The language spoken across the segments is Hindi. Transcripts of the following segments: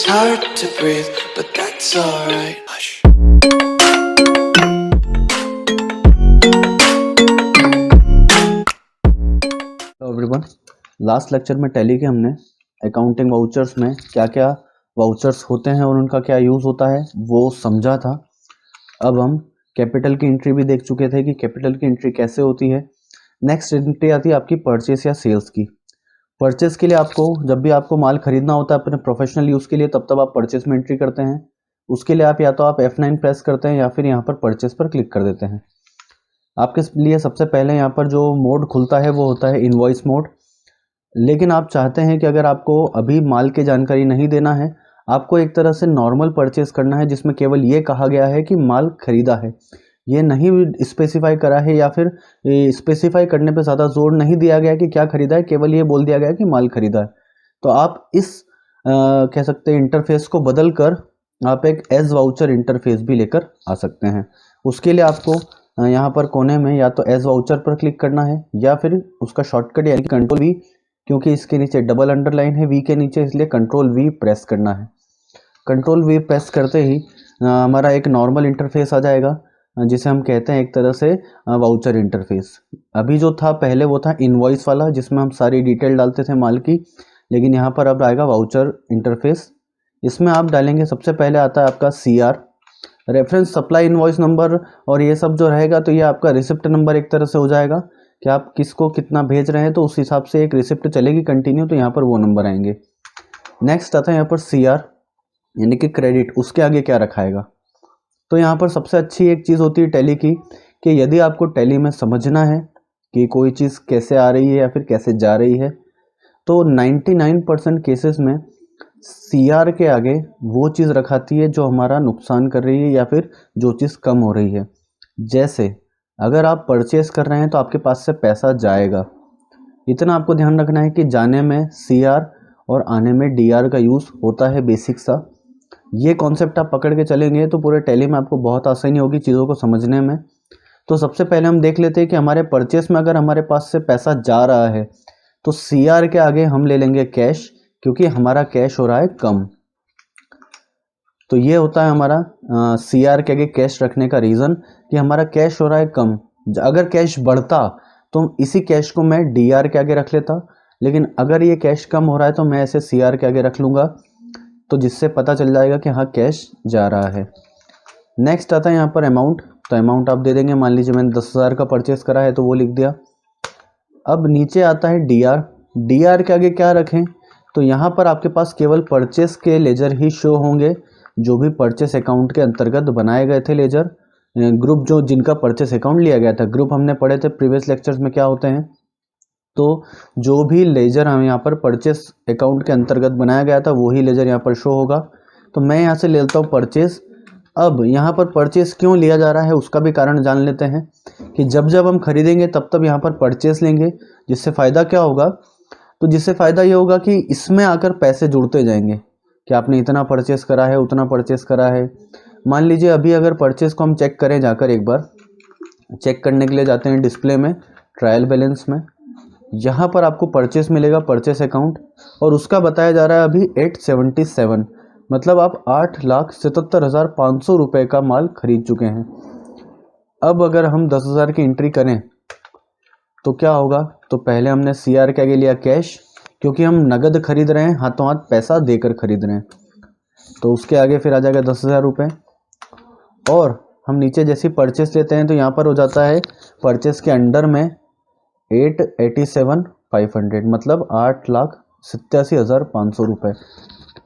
It's hard to breathe, but that's alright. Hush. Hello everyone, last lecture में टैली के हमने अकाउंटिंग वाउचर्स में क्या क्या वाउचर्स होते हैं और उनका क्या यूज़ होता है वो समझा था। अब हम कैपिटल की एंट्री भी देख चुके थे कि कैपिटल की एंट्री कैसे होती है। नेक्स्ट एंट्री आती है आपकी परचेस या सेल्स की। परचेस के लिए आपको जब भी आपको माल खरीदना होता है अपने प्रोफेशनल यूज़ के लिए तब आप परचेस में एंट्री करते हैं। उसके लिए आप या तो आप F9 प्रेस करते हैं या फिर यहाँ पर परचेस पर क्लिक कर देते हैं। आपके लिए सबसे पहले यहाँ पर जो मोड खुलता है वो होता है इनवॉइस मोड। लेकिन आप चाहते हैं कि अगर आपको अभी माल की जानकारी नहीं देना है, आपको एक तरह से नॉर्मल परचेस करना है जिसमें केवल ये कहा गया है कि माल खरीदा है, ये नहीं स्पेसिफाई करा है या फिर स्पेसिफाई करने पे ज़्यादा जोर नहीं दिया गया कि क्या खरीदा है, केवल ये बोल दिया गया है कि माल खरीदा है। तो आप इस कह सकते हैं इंटरफेस को बदल कर आप एक एज वाउचर इंटरफेस भी लेकर आ सकते हैं। उसके लिए आपको यहाँ पर कोने में या तो एज वाउचर पर क्लिक करना है या फिर उसका शॉर्टकट यानी कंट्रोल वी, क्योंकि इसके नीचे डबल अंडरलाइन है वी के नीचे, इसलिए कंट्रोल वी प्रेस करना है। कंट्रोल वी प्रेस करते ही हमारा एक नॉर्मल इंटरफेस आ जाएगा जिसे हम कहते हैं एक तरह से वाउचर इंटरफेस। अभी जो था पहले वो था इनवॉइस वाला जिसमें हम सारी डिटेल डालते थे माल की, लेकिन यहाँ पर अब आएगा वाउचर इंटरफेस। इसमें आप डालेंगे, सबसे पहले आता है आपका CR reference supply invoice number, और ये सब जो रहेगा तो ये आपका रिसिप्ट नंबर एक तरह से हो जाएगा कि आप किसको कितना भेज रहे हैं, तो उस हिसाब से एक रिसिप्ट चलेगी कंटिन्यू, तो यहाँ पर वो नंबर आएंगे। नेक्स्ट आता है यहाँ पर CR यानी कि क्रेडिट, उसके आगे क्या रखाएगा। तो यहाँ पर सबसे अच्छी एक चीज़ होती है टैली की कि यदि आपको टैली में समझना है कि कोई चीज़ कैसे आ रही है या फिर कैसे जा रही है, तो 99% केसेस में CR के आगे वो चीज़ रखाती है जो हमारा नुकसान कर रही है या फिर जो चीज़ कम हो रही है। जैसे अगर आप परचेस कर रहे हैं तो आपके पास से पैसा जाएगा, इतना आपको ध्यान रखना है कि जाने में CR और आने में DR का यूज़ होता है, बेसिक सा। ये कॉन्सेप्ट आप पकड़ के चलेंगे तो पूरे टैली में आपको बहुत आसानी होगी चीज़ों को समझने में। तो सबसे पहले हम देख लेते हैं कि हमारे परचेस में अगर हमारे पास से पैसा जा रहा है तो CR के आगे हम ले लेंगे कैश, क्योंकि हमारा कैश हो रहा है कम। तो ये होता है हमारा CR के आगे कैश रखने का रीज़न कि हमारा कैश हो रहा है कम। अगर कैश बढ़ता तो इसी कैश को मैं DR के आगे रख लेता, लेकिन अगर ये कैश कम हो रहा है तो मैं इसे CR के आगे रख लूँगा, तो जिससे पता चल जाएगा कि हाँ कैश जा रहा है। नेक्स्ट आता है यहाँ पर अमाउंट, तो अमाउंट आप दे देंगे, मान लीजिए मैंने 10,000 का परचेस करा है तो वो लिख दिया। अब नीचे आता है DR, DR के आगे क्या रखें, तो यहाँ पर आपके पास केवल परचेस के लेजर ही शो होंगे, जो भी परचेस अकाउंट के अंतर्गत बनाए गए थे लेजर, ग्रुप जो जिनका परचेस अकाउंट लिया गया था। ग्रुप हमने पढ़े थे प्रीवियस लेक्चर्स में क्या होते हैं, तो जो भी लेजर हमें यहाँ पर परचेस अकाउंट के अंतर्गत बनाया गया था वही लेजर यहाँ पर शो होगा। तो मैं यहाँ से ले लेता हूँ परचेस। अब यहाँ पर परचेस क्यों लिया जा रहा है उसका भी कारण जान लेते हैं कि जब जब हम खरीदेंगे तब तब यहाँ पर परचेस लेंगे, जिससे फ़ायदा क्या होगा, तो जिससे फ़ायदा ये होगा कि इसमें आकर पैसे जुड़ते जाएंगे कि आपने इतना परचेस करा है, उतना परचेस करा है। मान लीजिए अभी अगर परचेस को हम चेक करें, जाकर एक बार चेक करने के लिए जाते हैं डिस्प्ले में, ट्रायल बैलेंस में, यहाँ पर आपको परचेस मिलेगा, परचेस अकाउंट, और उसका बताया जा रहा है अभी 877, मतलब आप 8,77,500 रुपये का माल खरीद चुके हैं। अब अगर हम 10,000 की एंट्री करें तो क्या होगा, तो पहले हमने CR के आगे लिया कैश, क्योंकि हम नगद खरीद रहे हैं, हाथों हाथ पैसा देकर खरीद रहे हैं, तो उसके आगे फिर आ जाएगा 10,000 रुपये। और हम नीचे जैसी परचेस लेते हैं तो यहाँ पर हो जाता है परचेस के अंडर में 887,500, मतलब 8,87,500 रुपये।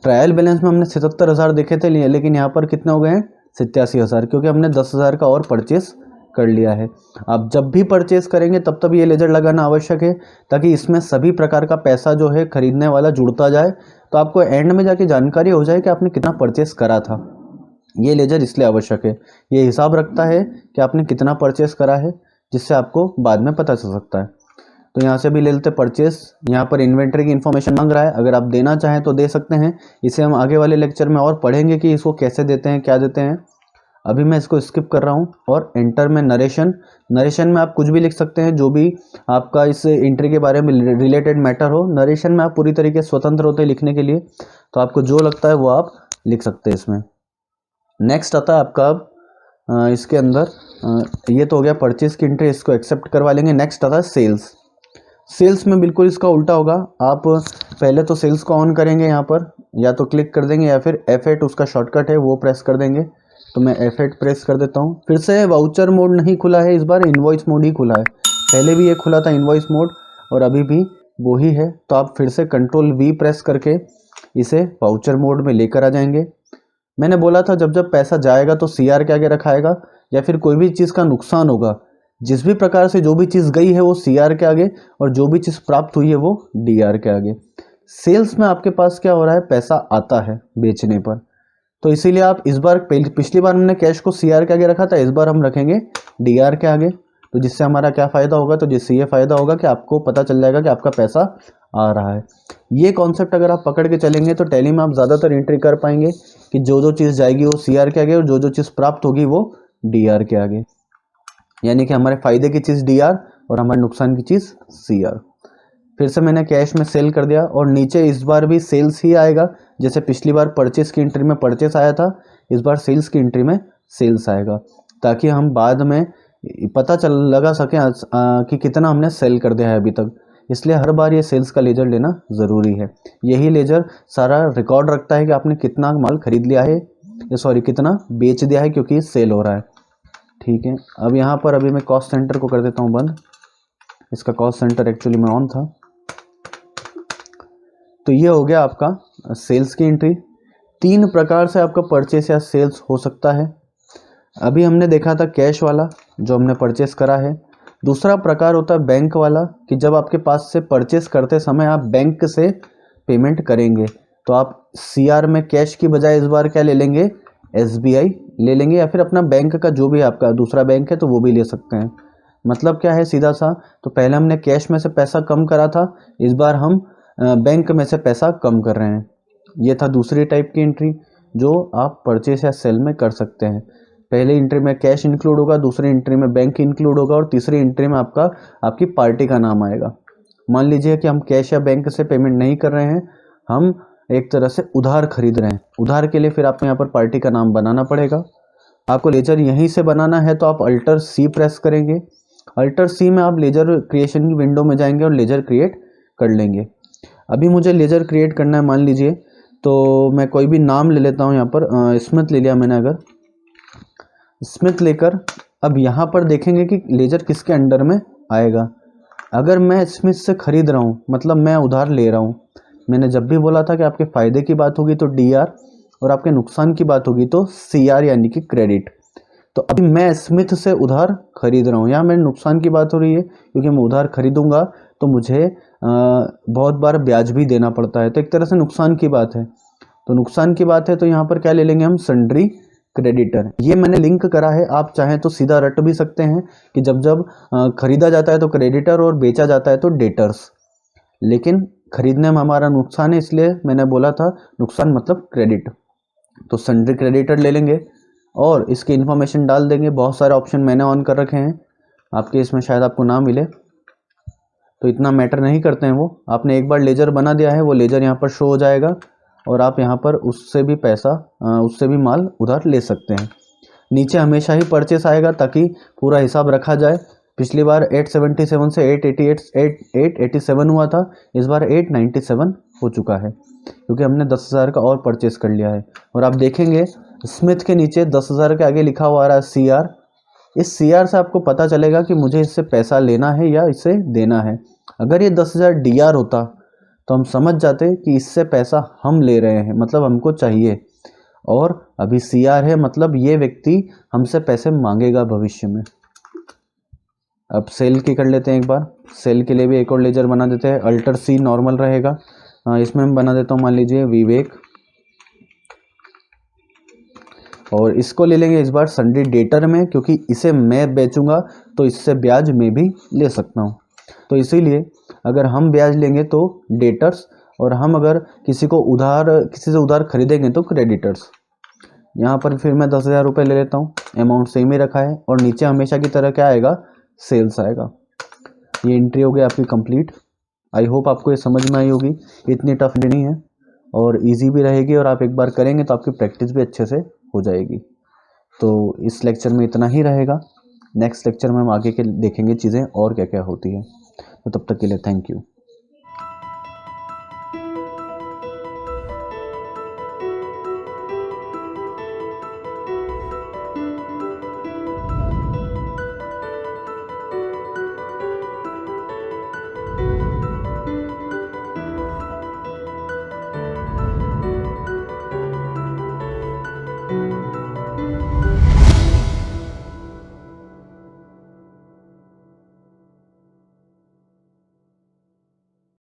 ट्रायल बैलेंस में हमने 77,000 देखे थे लिए, लेकिन यहाँ पर कितने हो गए हैं 87,000, क्योंकि हमने 10,000 का और परचेस कर लिया है। आप जब भी परचेस करेंगे तब तब ये लेजर लगाना आवश्यक है, ताकि इसमें सभी प्रकार का पैसा जो है खरीदने वाला जुड़ता जाए, तो आपको एंड में जाके जानकारी हो जाए कि आपने कितना परचेस करा था। ये लेजर इसलिए आवश्यक है, ये हिसाब रखता है कि आपने कितना परचेस करा है, जिससे आपको बाद में पता चल सकता है। तो यहाँ से भी ले लेते परचेस। यहाँ पर इन्वेंटरी की इन्फॉर्मेशन मांग रहा है, अगर आप देना चाहें तो दे सकते हैं, इसे हम आगे वाले लेक्चर में और पढ़ेंगे कि इसको कैसे देते हैं, क्या देते हैं। अभी मैं इसको स्किप कर रहा हूँ और एंटर में नरेशन में आप कुछ भी लिख सकते हैं, जो भी आपका इस एंट्री के बारे में रिलेटेड मैटर हो। नरेशन में आप पूरी तरीके से स्वतंत्र होते हैं लिखने के लिए, तो आपको जो लगता है वो आप लिख सकते हैं इसमें। नेक्स्ट आता है आपका अब इसके अंदर ये तो हो गया परचेज की एंट्री, इसको एक्सेप्ट करवा लेंगे। नेक्स्ट आता है सेल्स में बिल्कुल इसका उल्टा होगा। आप पहले तो सेल्स को ऑन करेंगे, यहाँ पर या तो क्लिक कर देंगे या फिर F8 उसका शॉर्टकट है वो प्रेस कर देंगे। तो मैं F8 प्रेस कर देता हूँ। फिर से वाउचर मोड नहीं खुला है, इस बार इनवॉइस मोड ही खुला है। पहले भी ये खुला था इनवॉइस मोड और अभी भी वो ही है। तो आप फिर से कंट्रोल V प्रेस करके इसे वाउचर मोड में लेकर आ जाएंगे। मैंने बोला था जब जब पैसा जाएगा तो CR के आगे रखाएगा, या फिर कोई भी चीज़ का नुकसान होगा, जिस भी प्रकार से जो भी चीज़ गई है वो CR के आगे, और जो भी चीज़ प्राप्त हुई है वो DR के आगे। सेल्स में आपके पास क्या हो रहा है, पैसा आता है बेचने पर, तो इसीलिए आप इस बार पिछली बार हमने कैश को CR के आगे रखा था, इस बार हम रखेंगे DR के आगे। तो जिससे हमारा क्या फ़ायदा होगा, तो जिससे ये फ़ायदा होगा कि आपको पता चल जाएगा कि आपका पैसा आ रहा है। ये कॉन्सेप्ट अगर आप पकड़ के चलेंगे तो टैली में आप ज़्यादातर एंट्री कर पाएंगे कि जो जो चीज़ जाएगी वो CR के आगे और जो जो चीज़ प्राप्त होगी वो DR के आगे। यानी कि हमारे फ़ायदे की चीज़ DR और हमारे नुकसान की चीज़ CR। फिर से मैंने कैश में सेल कर दिया और नीचे इस बार भी सेल्स ही आएगा। जैसे पिछली बार परचेस की एंट्री में परचेस आया था, इस बार सेल्स की एंट्री में सेल्स आएगा, ताकि हम बाद में पता लगा सकें कि कितना हमने सेल कर दिया है अभी तक। इसलिए हर बार ये सेल्स का लेजर लेना ज़रूरी है। यही लेजर सारा रिकॉर्ड रखता है कि आपने कितना माल खरीद लिया है, कितना बेच दिया है, क्योंकि सेल हो रहा है। ठीक है, अब यहाँ पर अभी मैं कॉस्ट सेंटर को कर देता हूँ बंद। इसका कॉस्ट सेंटर एक्चुअली में ऑन था। तो ये हो गया आपका सेल्स की एंट्री। 3 प्रकार से आपका परचेस या सेल्स हो सकता है। अभी हमने देखा था कैश वाला जो हमने परचेस करा है। दूसरा प्रकार होता है बैंक वाला, कि जब आपके पास से परचेस करते समय आप बैंक से पेमेंट करेंगे, तो आप CR में कैश की बजाय इस बार क्या ले लेंगे, SBI ले लेंगे, या फिर अपना बैंक का जो भी आपका दूसरा बैंक है तो वो भी ले सकते हैं। मतलब क्या है सीधा सा, तो पहले हमने कैश में से पैसा कम करा था, इस बार हम बैंक में से पैसा कम कर रहे हैं। ये था दूसरी टाइप की एंट्री जो आप परचेस या सेल में कर सकते हैं। पहले एंट्री में कैश इंक्लूड होगा, दूसरी एंट्री में बैंक इंक्लूड होगा, और तीसरी एंट्री में आपकी पार्टी का नाम आएगा। मान लीजिए कि हम कैश या बैंक से पेमेंट नहीं कर रहे हैं, हम एक तरह से उधार खरीद रहे हैं। उधार के लिए फिर आपको यहाँ पर पार्टी का नाम बनाना पड़ेगा। आपको लेजर यहीं से बनाना है तो आप अल्टर C प्रेस करेंगे। अल्टर C में आप लेजर क्रिएशन की विंडो में जाएंगे और लेजर क्रिएट कर लेंगे। अभी मुझे लेजर क्रिएट करना है, मान लीजिए तो मैं कोई भी नाम ले लेता हूँ। यहाँ पर स्मिथ ले लिया मैंने। अगर स्मिथ लेकर अब यहाँ पर देखेंगे कि लेजर किसके अंडर में आएगा। अगर मैं स्मिथ से खरीद रहा हूँ, मतलब मैं उधार ले रहा हूँ। मैंने जब भी बोला था कि आपके फ़ायदे की बात होगी तो DR और आपके नुकसान की बात होगी तो CR यानी कि क्रेडिट। तो अभी मैं स्मिथ से उधार खरीद रहा हूँ, यहाँ मेरे नुकसान की बात हो रही है, क्योंकि मैं उधार खरीदूंगा तो मुझे बहुत बार ब्याज भी देना पड़ता है, तो एक तरह से नुकसान की बात है। तो नुकसान की बात है तो यहाँ पर क्या ले लेंगे हम, सन्ड्री क्रेडिटर। ये मैंने लिंक करा है, आप चाहें तो सीधा रट भी सकते हैं कि जब जब खरीदा जाता है तो क्रेडिटर और बेचा जाता है तो डेटर्स। लेकिन खरीदने में हमारा नुकसान है, इसलिए मैंने बोला था नुकसान मतलब क्रेडिट। तो सन्ड्री क्रेडिटर ले लेंगे और इसकी इन्फॉर्मेशन डाल देंगे। बहुत सारे ऑप्शन मैंने ऑन कर रखे हैं, आपके इसमें शायद आपको ना मिले, तो इतना मैटर नहीं करते हैं वो। आपने एक बार लेजर बना दिया है, वो लेजर यहाँ पर शो हो जाएगा और आप यहाँ पर उससे भी पैसा उससे भी माल उधार ले सकते हैं। नीचे हमेशा ही परचेस आएगा ताकि पूरा हिसाब रखा जाए। पिछली बार 877 से 887 हुआ था, इस बार 897 हो चुका है, क्योंकि हमने 10,000 का और परचेस कर लिया है। और आप देखेंगे स्मिथ के नीचे 10,000 के आगे लिखा हुआ आ रहा है CR। इस CR से आपको पता चलेगा कि मुझे इससे पैसा लेना है या इसे देना है। अगर ये 10,000 DR होता तो हम समझ जाते कि इससे पैसा हम ले रहे हैं, मतलब हमको चाहिए, और अभी CR है मतलब ये व्यक्ति हमसे पैसे मांगेगा भविष्य में। अब सेल की कर लेते हैं एक बार। सेल के लिए भी एक और लेजर बना देते हैं। अल्टर C नॉर्मल रहेगा, इसमें मैं बना देता हूँ मान लीजिए विवेक, और इसको ले लेंगे इस बार सन्ड्री डेटर में, क्योंकि इसे मैं बेचूंगा तो इससे ब्याज मैं भी ले सकता हूँ। तो इसीलिए अगर हम ब्याज लेंगे तो डेटर्स, और हम अगर किसी से उधार खरीदेंगे तो क्रेडिटर्स। यहाँ पर फिर मैं 10,000 रुपये ले लेता हूँ, अमाउंट सेम ही रखा है और नीचे हमेशा की तरह क्या आएगा, सेल्स आएगा। ये एंट्री हो गई आपकी कंप्लीट। आई होप आपको ये समझ में आई होगी, इतनी टफ नहीं है और इजी भी रहेगी और आप एक बार करेंगे तो आपकी प्रैक्टिस भी अच्छे से हो जाएगी। तो इस लेक्चर में इतना ही रहेगा, नेक्स्ट लेक्चर में हम आगे के देखेंगे चीज़ें और क्या क्या होती है। तो तब तक के लिए थैंक यू।